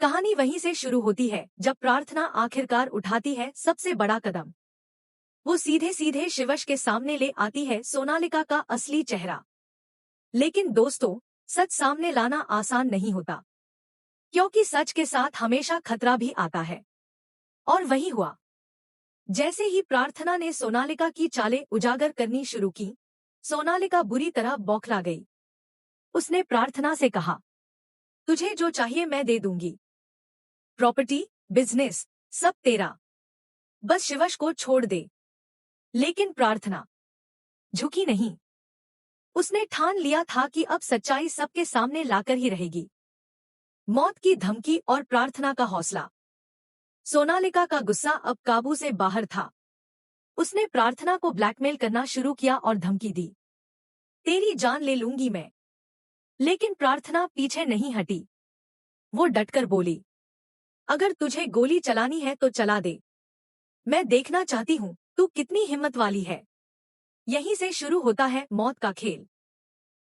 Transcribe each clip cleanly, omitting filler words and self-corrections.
कहानी वहीं से शुरू होती है जब प्रार्थना आखिरकार उठाती है सबसे बड़ा कदम। वो सीधे सीधे शिवश के सामने ले आती है सोनालिका का असली चेहरा। लेकिन दोस्तों, सच सामने लाना आसान नहीं होता, क्योंकि सच के साथ हमेशा खतरा भी आता है। और वही हुआ। जैसे ही प्रार्थना ने सोनालिका की चालें उजागर करनी शुरू की, सोनालिका बुरी तरह बौखला गई। उसने प्रार्थना से कहा, तुझे जो चाहिए मैं दे दूंगी, प्रॉपर्टी, बिजनेस, सब तेरा, बस शिवश को छोड़ दे। लेकिन प्रार्थना झुकी नहीं। उसने ठान लिया था कि अब सच्चाई सबके सामने लाकर ही रहेगी। मौत की धमकी और प्रार्थना का हौसला। सोनालिका का गुस्सा अब काबू से बाहर था। उसने प्रार्थना को ब्लैकमेल करना शुरू किया और धमकी दी, तेरी जान ले लूंगी मैं। लेकिन प्रार्थना पीछे नहीं हटी। वो डटकर बोली, अगर तुझे गोली चलानी है तो चला दे, मैं देखना चाहती हूँ तू कितनी हिम्मत वाली है। यहीं से शुरू होता है मौत का खेल।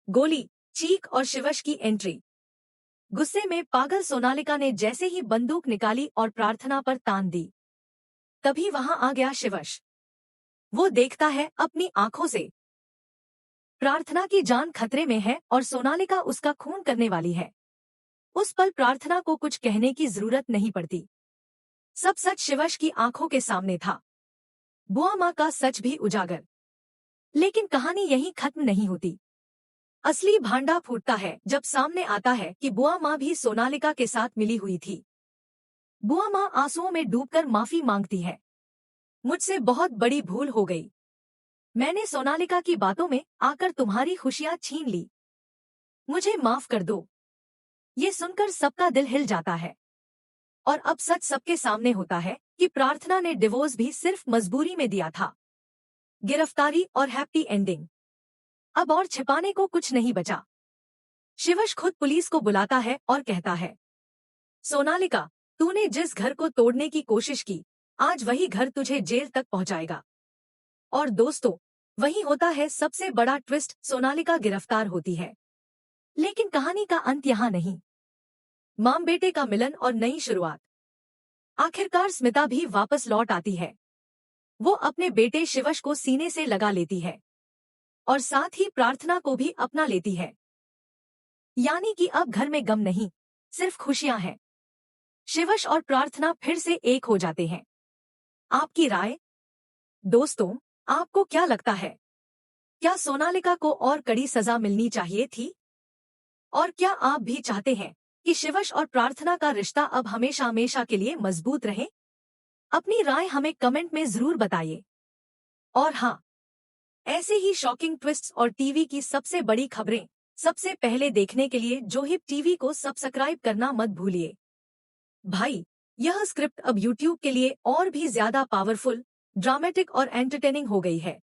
गोली, चीख और शिवश की एंट्री। गुस्से में पागल सोनालिका ने जैसे ही बंदूक निकाली और प्रार्थना पर तान दी, तभी वहां आ गया शिवश। वो देखता है अपनी आंखों से प्रार्थना की जान खतरे में है और सोनालिका उसका खून करने वाली है। उस पल प्रार्थना को कुछ कहने की जरूरत नहीं पड़ती। सब सच शिवश की आंखों के सामने था। बुआ माँ का सच भी उजागर। लेकिन कहानी यहीं खत्म नहीं होती। असली भांडा फूटता है जब सामने आता है कि बुआ माँ भी सोनालिका के साथ मिली हुई थी। बुआ माँ आंसुओं में डूबकर माफी मांगती है, मुझसे बहुत बड़ी भूल हो गई। मैंने सोनालिका की बातों में आकर तुम्हारी खुशियां छीन ली। मुझे माफ कर दो। ये सुनकर सबका दिल हिल जाता है। और अब सच सबके सामने होता है कि प्रार्थना ने डिवोर्स भी सिर्फ मजबूरी में दिया था। गिरफ्तारी और हैप्पी एंडिंग। अब और छिपाने को कुछ नहीं बचा। शिवश खुद पुलिस को बुलाता है और कहता है, सोनालिका, तूने जिस घर को तोड़ने की कोशिश की, आज वही घर तुझे जेल तक पहुंचाएगा। और दोस्तों, वही होता है सबसे बड़ा ट्विस्ट। सोनालिका गिरफ्तार होती है। लेकिन कहानी का अंत यहाँ नहीं। मां बेटे का मिलन और नई शुरुआत। आखिरकार स्मिता भी वापस लौट आती है। वो अपने बेटे शिवश को सीने से लगा लेती है और साथ ही प्रार्थना को भी अपना लेती है। यानी कि अब घर में गम नहीं, सिर्फ खुशियां हैं। शिवश और प्रार्थना फिर से एक हो जाते हैं। आपकी राय? दोस्तों, आपको क्या लगता है? क्या सोनालिका को और कड़ी सजा मिलनी चाहिए थी? और क्या आप भी चाहते हैं कि शिवश और प्रार्थना का रिश्ता अब हमेशा हमेशा के लिए मजबूत रहे? अपनी राय हमें कमेंट में जरूर बताइए। और हाँ, ऐसे ही शॉकिंग ट्विस्ट्स और टीवी की सबसे बड़ी खबरें सबसे पहले देखने के लिए जोहिब टीवी को सब्सक्राइब करना मत भूलिए। भाई, यह स्क्रिप्ट अब YouTube के लिए और भी ज्यादा पावरफुल, ड्रामेटिक और एंटरटेनिंग हो गई है।